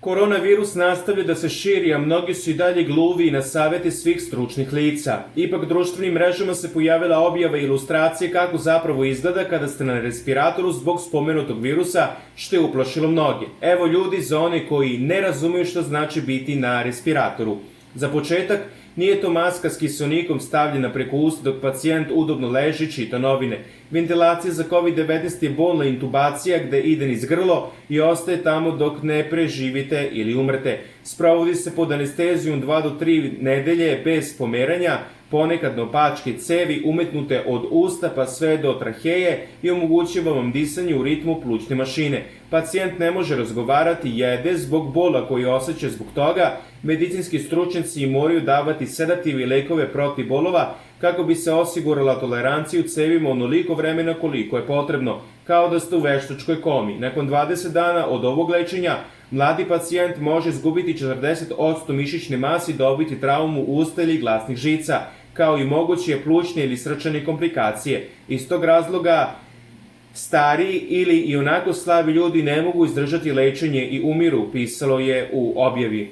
Koronavirus nastavlja da se širi, a mnogi su i dalje gluvi na savete svih stručnih lica. Ipak društvenim mrežama se pojavila objava i ilustracije kako zapravo izgleda kada ste na respiratoru zbog spomenutog virusa, što je uplašilo mnoge. Evo ljudi za one koji ne razumeju što znači biti na respiratoru. Za početak, nije to maska s kiseonikom stavljena preko usta dok pacijent udobno leži i čita novine. Ventilacija za COVID-19 je bolna intubacija gde ide niz grlo i ostaje tamo dok ne preživite ili umrete. Sprovodi se pod anestezijom 2 do 3 nedelje bez pomeranja, ponekad na opačke cevi umetnute od usta pa sve do traheje i omogućava vam disanje u ritmu plućne mašine. Pacijent ne može razgovarati, jede zbog bola koji osjeća zbog toga. Medicinski stručnjaci moraju davati sedative i lekove protiv bolova kako bi se osigurala tolerancija u cevima onoliko vremena koliko je potrebno, kao da ste u veštačkoj komi. Nakon 20 dana od ovog lečenja, mladi pacijent može izgubiti 40% mišićne mase i dobiti traumu usta ili glasnih žica, kao i moguće plućne ili srčane komplikacije. Iz tog razloga, stariji ili i onako slabi ljudi ne mogu izdržati lečenje i umiru, pisalo je u objavi.